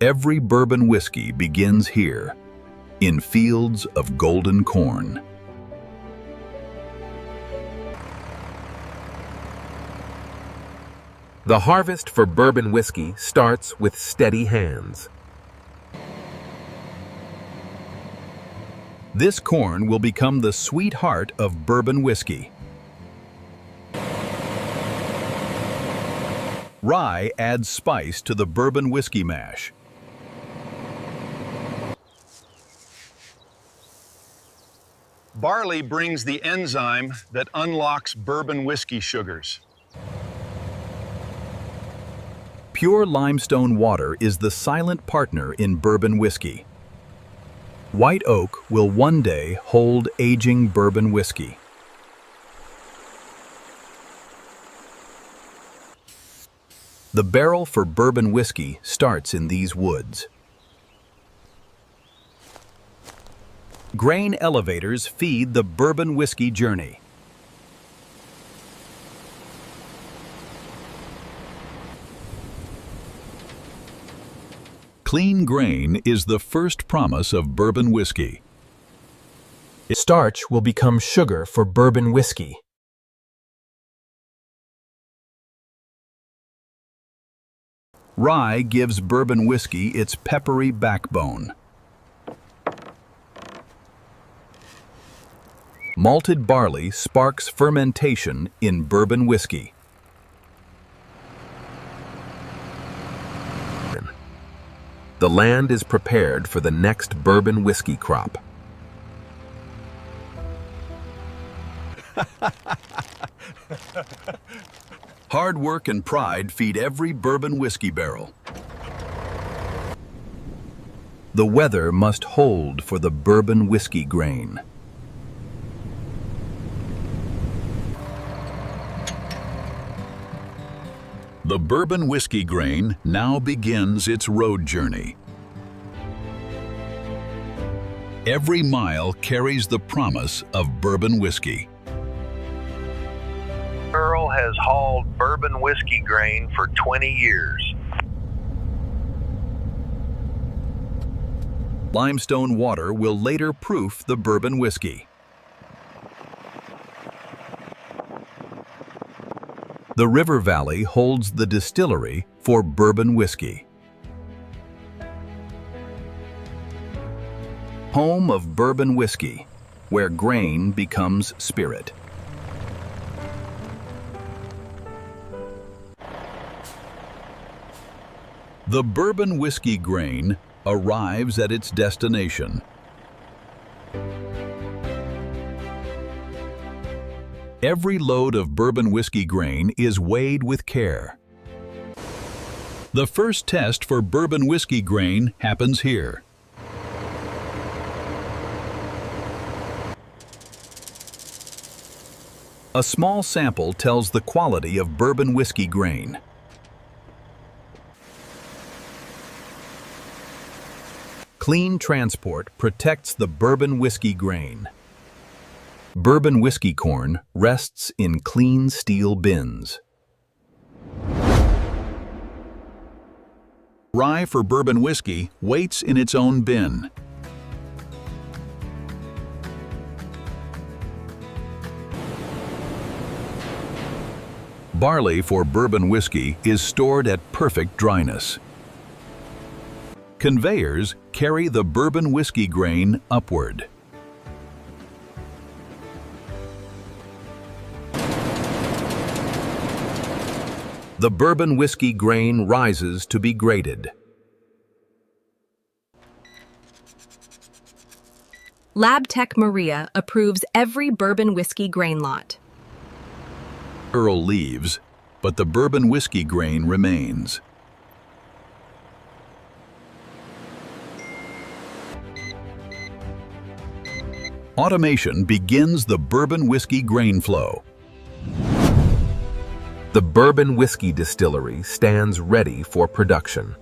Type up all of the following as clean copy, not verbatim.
Every bourbon whiskey begins here, in fields of golden corn. The harvest for bourbon whiskey starts with steady hands. This corn will become the sweetheart of bourbon whiskey. Rye adds spice to the bourbon whiskey mash. Barley brings the enzyme that unlocks bourbon whiskey sugars. Pure limestone water is the silent partner in bourbon whiskey. White oak will one day hold aging bourbon whiskey. The barrel for bourbon whiskey starts in these woods. Grain elevators feed the bourbon whiskey journey. Clean grain is the first promise of bourbon whiskey. Starch will become sugar for bourbon whiskey. Rye gives bourbon whiskey its peppery backbone. Malted barley sparks fermentation in bourbon whiskey. The land is prepared for the next bourbon whiskey crop. Hard work and pride feed every bourbon whiskey barrel. The weather must hold for the bourbon whiskey grain. The bourbon whiskey grain now begins its road journey. Every mile carries the promise of bourbon whiskey. Earl has hauled bourbon whiskey grain for 20 years. Limestone water will later proof the bourbon whiskey. The river valley holds the distillery for bourbon whiskey. Home of bourbon whiskey, where grain becomes spirit. The bourbon whiskey grain arrives at its destination. Every load of bourbon whiskey grain is weighed with care. The first test for bourbon whiskey grain happens here. A small sample tells the quality of bourbon whiskey grain. Clean transport protects the bourbon whiskey grain. Bourbon whiskey corn rests in clean steel bins. Rye for bourbon whiskey waits in its own bin. Barley for bourbon whiskey is stored at perfect dryness. Conveyors carry the bourbon whiskey grain upward. The bourbon whiskey grain rises to be graded. LabTech Maria approves every bourbon whiskey grain lot. Earl leaves, but the bourbon whiskey grain remains. Automation begins the bourbon whiskey grain flow. The Bourbon Whiskey Distillery stands ready for production.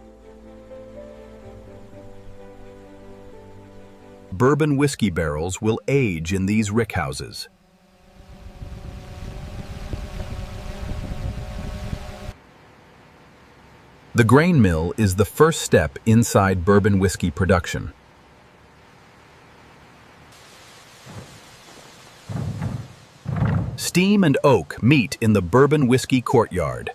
Bourbon whiskey barrels will age in these rickhouses. The grain mill is the first step inside bourbon whiskey production. Steam and oak meet in the bourbon whiskey courtyard.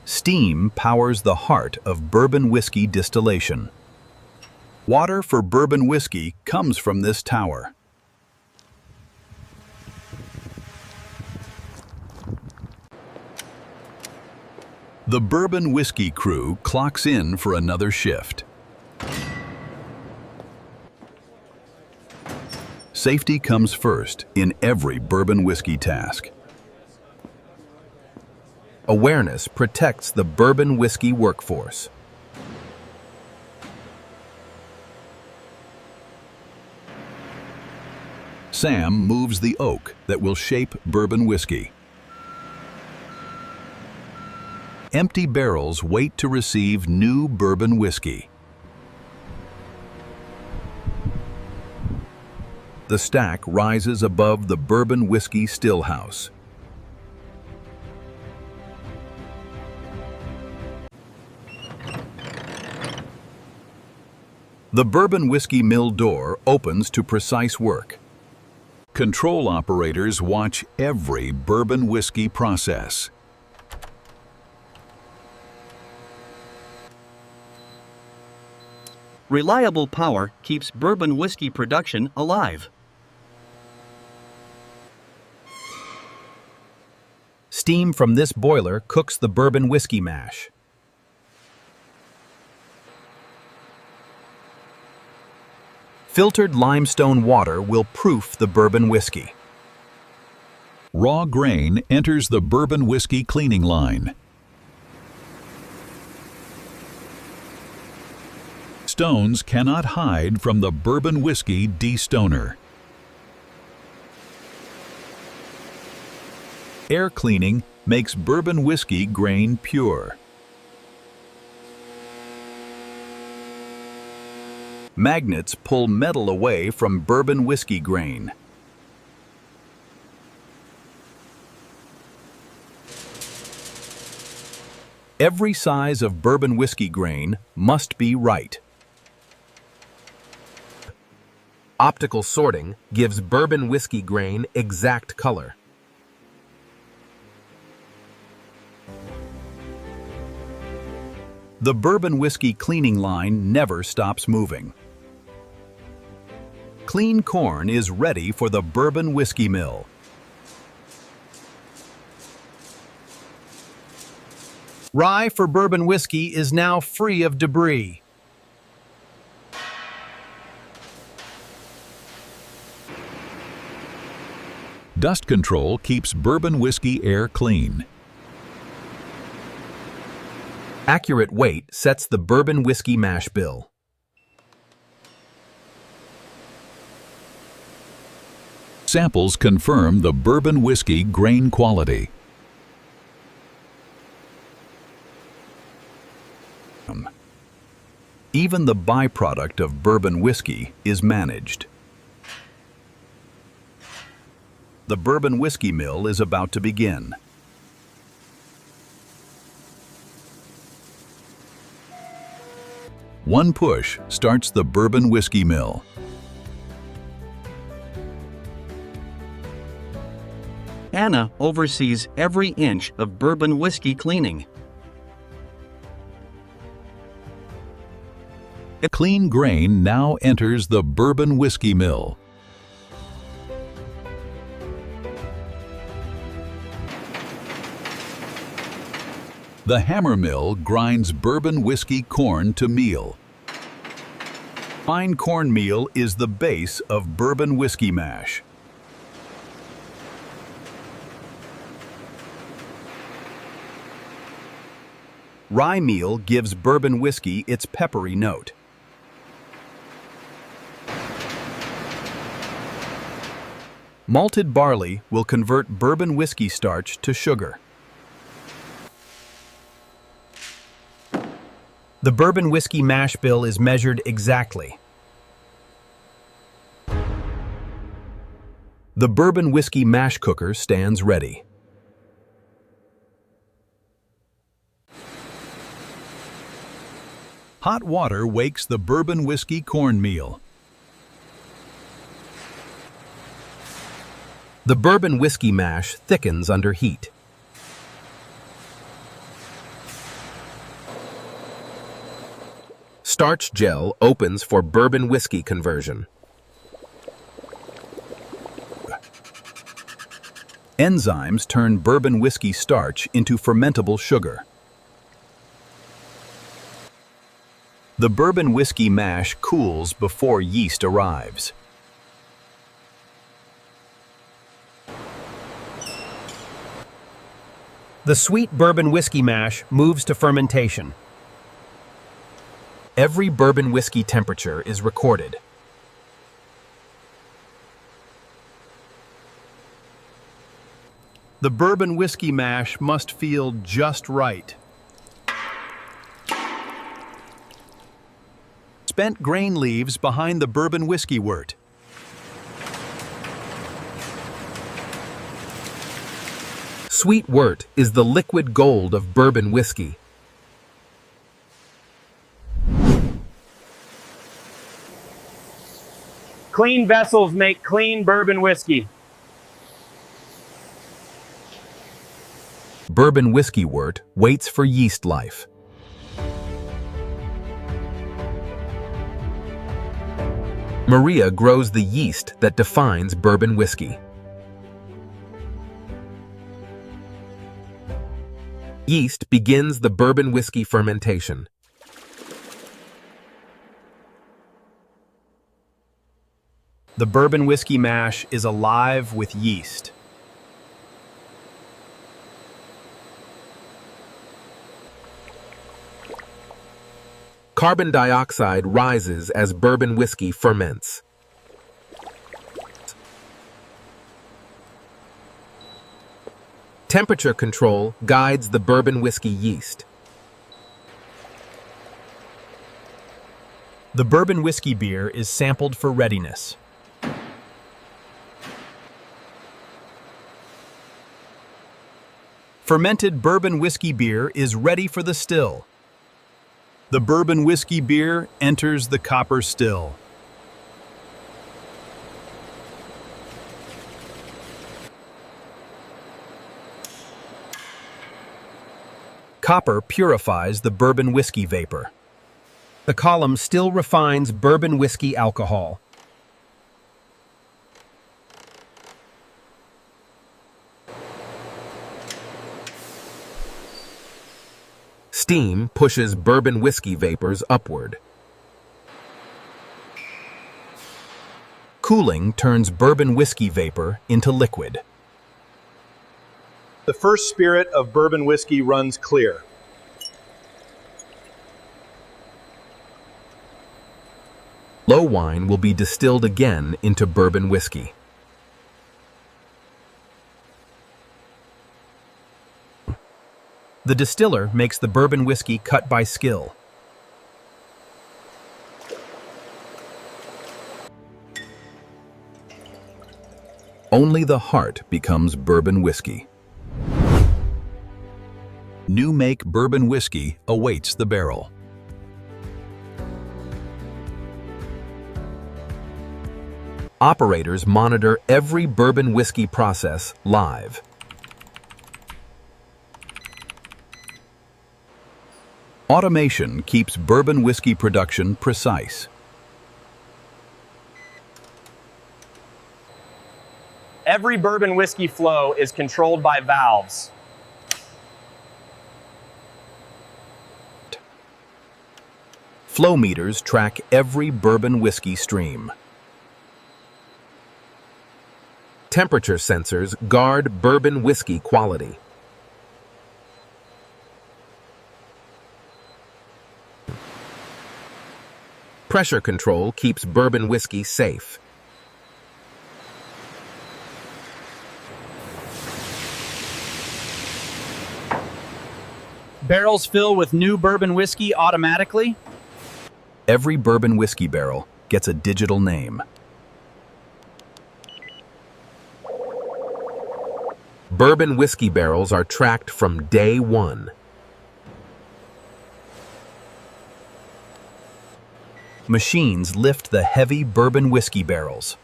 Steam powers the heart of bourbon whiskey distillation. Water for bourbon whiskey comes from this tower. The bourbon whiskey crew clocks in for another shift. Safety comes first in every bourbon whiskey task. Awareness protects the bourbon whiskey workforce. Sam moves the oak that will shape bourbon whiskey. Empty barrels wait to receive new bourbon whiskey. The stack rises above the bourbon whiskey stillhouse. The bourbon whiskey mill door opens to precise work. Control operators watch every bourbon whiskey process. Reliable power keeps bourbon whiskey production alive. Steam from this boiler cooks the bourbon whiskey mash. Filtered limestone water will proof the bourbon whiskey. Raw grain enters the bourbon whiskey cleaning line. Stones cannot hide from the bourbon whiskey destoner. Air cleaning makes bourbon whiskey grain pure. Magnets pull metal away from bourbon whiskey grain. Every size of bourbon whiskey grain must be right. Optical sorting gives bourbon whiskey grain exact color. The bourbon whiskey cleaning line never stops moving. Clean corn is ready for the bourbon whiskey mill. Rye for bourbon whiskey is now free of debris. Dust control keeps bourbon whiskey air clean. Accurate weight sets the bourbon whiskey mash bill. Samples confirm the bourbon whiskey grain quality. Even the byproduct of bourbon whiskey is managed. The bourbon whiskey mill is about to begin. One push starts the bourbon whiskey mill. Anna oversees every inch of bourbon whiskey cleaning. Clean grain now enters the bourbon whiskey mill. The hammer mill grinds bourbon whiskey corn to meal. Fine cornmeal is the base of bourbon whiskey mash. Rye meal gives bourbon whiskey its peppery note. Malted barley will convert bourbon whiskey starch to sugar. The bourbon whiskey mash bill is measured exactly. The bourbon whiskey mash cooker stands ready. Hot water wakes the bourbon whiskey cornmeal. The bourbon whiskey mash thickens under heat. Starch gel opens for bourbon whiskey conversion. Enzymes turn bourbon whiskey starch into fermentable sugar. The bourbon whiskey mash cools before yeast arrives. The sweet bourbon whiskey mash moves to fermentation. Every bourbon whiskey temperature is recorded. The bourbon whiskey mash must feel just right. Spent grain leaves behind the bourbon whiskey wort. Sweet wort is the liquid gold of bourbon whiskey. Clean vessels make clean bourbon whiskey. Bourbon whiskey wort waits for yeast life. Maria grows the yeast that defines bourbon whiskey. Yeast begins the bourbon whiskey fermentation. The bourbon whiskey mash is alive with yeast. Carbon dioxide rises as bourbon whiskey ferments. Temperature control guides the bourbon whiskey yeast. The bourbon whiskey beer is sampled for readiness. Fermented bourbon whiskey beer is ready for the still. The bourbon whiskey beer enters the copper still. Copper purifies the bourbon whiskey vapor. The column still refines bourbon whiskey alcohol. Steam pushes bourbon whiskey vapors upward. Cooling turns bourbon whiskey vapor into liquid. The first spirit of bourbon whiskey runs clear. Low wine will be distilled again into bourbon whiskey. The distiller makes the bourbon whiskey cut by skill. Only the heart becomes bourbon whiskey. New make bourbon whiskey awaits the barrel. Operators monitor every bourbon whiskey process live. Automation keeps bourbon whiskey production precise. Every bourbon whiskey flow is controlled by valves. Flow meters track every bourbon whiskey stream. Temperature sensors guard bourbon whiskey quality. Pressure control keeps bourbon whiskey safe. Barrels fill with new bourbon whiskey automatically. Every bourbon whiskey barrel gets a digital name. Bourbon whiskey barrels are tracked from day one. Machines lift the heavy bourbon whiskey barrels.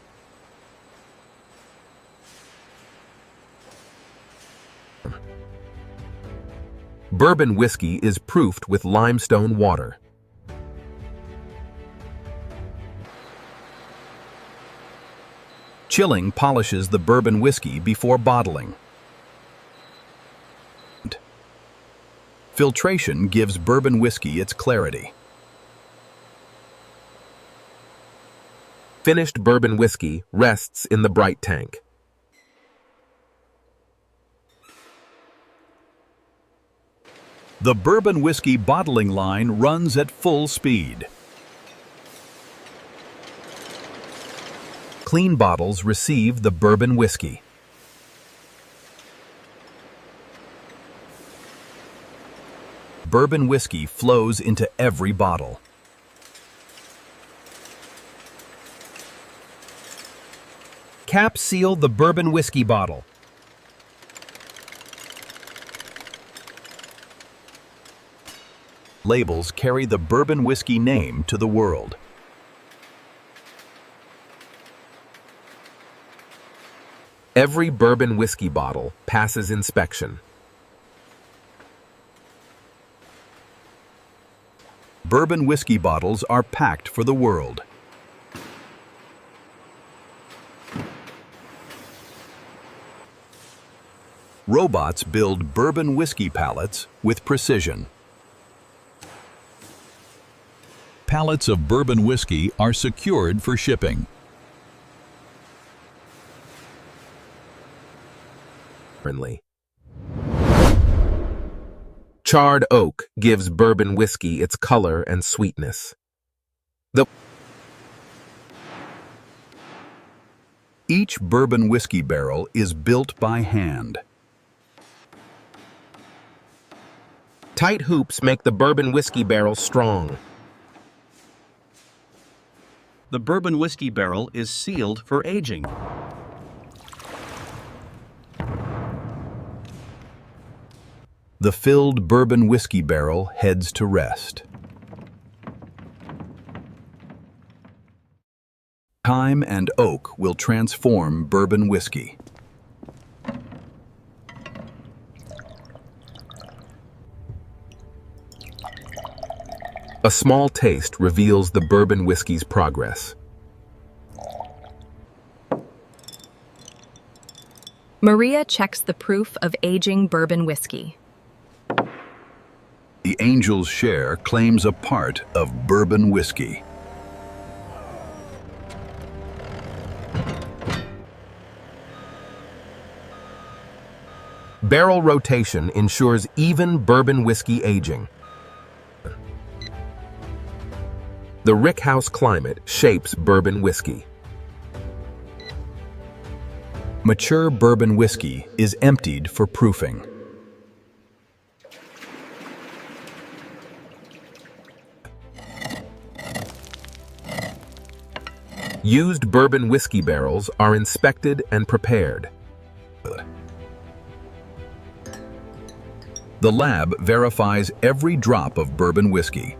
Bourbon whiskey is proofed with limestone water. Chilling polishes the bourbon whiskey before bottling. Filtration gives bourbon whiskey its clarity. Finished bourbon whiskey rests in the bright tank. The bourbon whiskey bottling line runs at full speed. Clean bottles receive the bourbon whiskey. Bourbon whiskey flows into every bottle. Caps seal the bourbon whiskey bottle. Labels carry the bourbon whiskey name to the world. Every bourbon whiskey bottle passes inspection. Bourbon whiskey bottles are packed for the world. Robots build bourbon whiskey pallets with precision. Pallets of bourbon whiskey are secured for shipping. Charred oak gives bourbon whiskey its color and sweetness. Each bourbon whiskey barrel is built by hand. Tight hoops make the bourbon whiskey barrel strong. The bourbon whiskey barrel is sealed for aging. The filled bourbon whiskey barrel heads to rest. Time and oak will transform bourbon whiskey. A small taste reveals the bourbon whiskey's progress. Maria checks the proof of aging bourbon whiskey. The Angel's Share claims a part of bourbon whiskey. Barrel rotation ensures even bourbon whiskey aging. The rickhouse climate shapes bourbon whiskey. Mature bourbon whiskey is emptied for proofing. Used bourbon whiskey barrels are inspected and prepared. The lab verifies every drop of bourbon whiskey.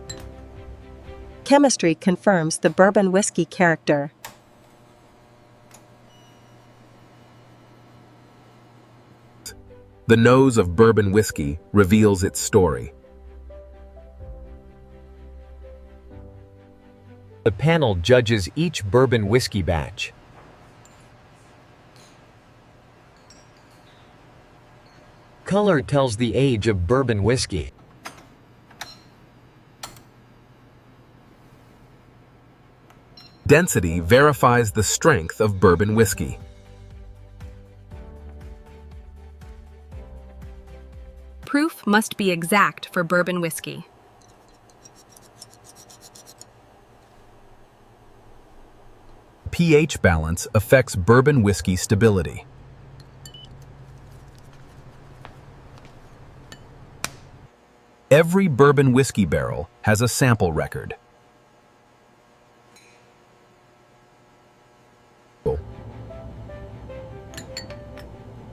Chemistry confirms the bourbon whiskey character. The nose of bourbon whiskey reveals its story. The panel judges each bourbon whiskey batch. Color tells the age of bourbon whiskey. Density verifies the strength of bourbon whiskey. Proof must be exact for bourbon whiskey. pH balance affects bourbon whiskey stability. Every bourbon whiskey barrel has a sample record.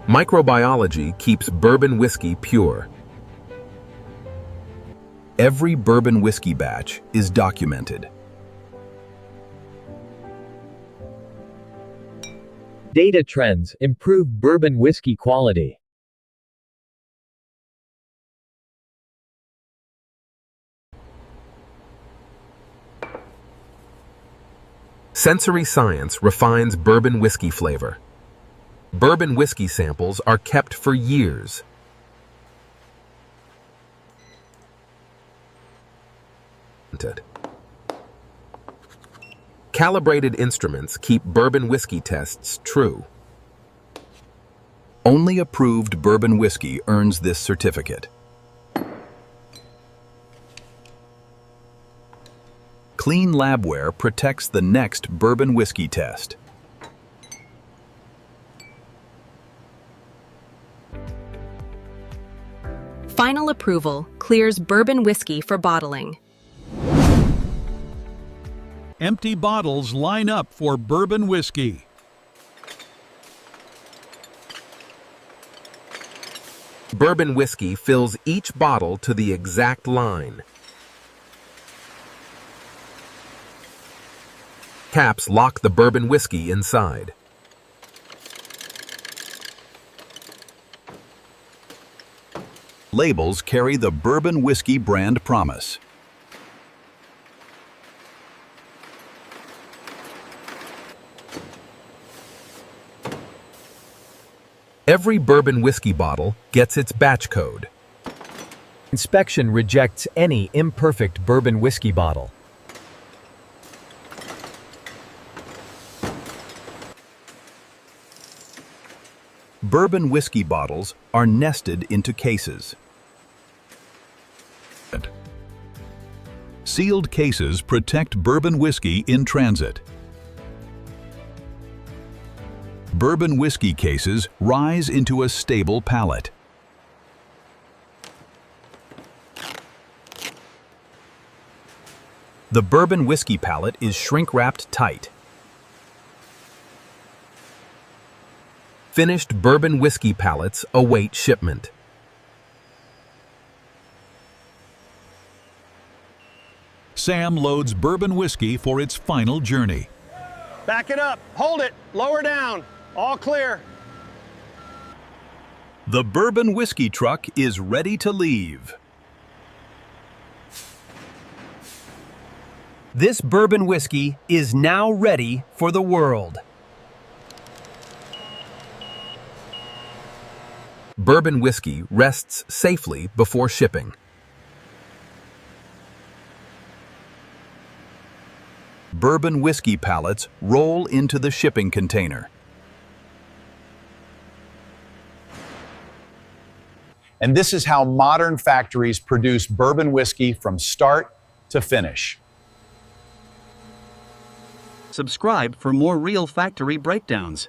Microbiology keeps bourbon whiskey pure. Every bourbon whiskey batch is documented. Data trends improve bourbon whiskey quality. Sensory science refines bourbon whiskey flavor. Bourbon whiskey samples are kept for years. Calibrated instruments keep bourbon whiskey tests true. Only approved bourbon whiskey earns this certificate. Clean labware protects the next bourbon whiskey test. Final approval clears bourbon whiskey for bottling. Empty bottles line up for bourbon whiskey. Bourbon whiskey fills each bottle to the exact line. Caps lock the bourbon whiskey inside. Labels carry the bourbon whiskey brand promise. Every bourbon whiskey bottle gets its batch code. Inspection rejects any imperfect bourbon whiskey bottle. Bourbon whiskey bottles are nested into cases. Sealed cases protect bourbon whiskey in transit. Bourbon whiskey cases rise into a stable pallet. The bourbon whiskey pallet is shrink-wrapped tight. Finished bourbon whiskey pallets await shipment. Sam loads bourbon whiskey for its final journey. Back it up. Hold it. Lower down. All clear. The bourbon whiskey truck is ready to leave. This bourbon whiskey is now ready for the world. Bourbon whiskey rests safely before shipping. Bourbon whiskey pallets roll into the shipping container. And this is how modern factories produce bourbon whiskey from start to finish. Subscribe for more real factory breakdowns.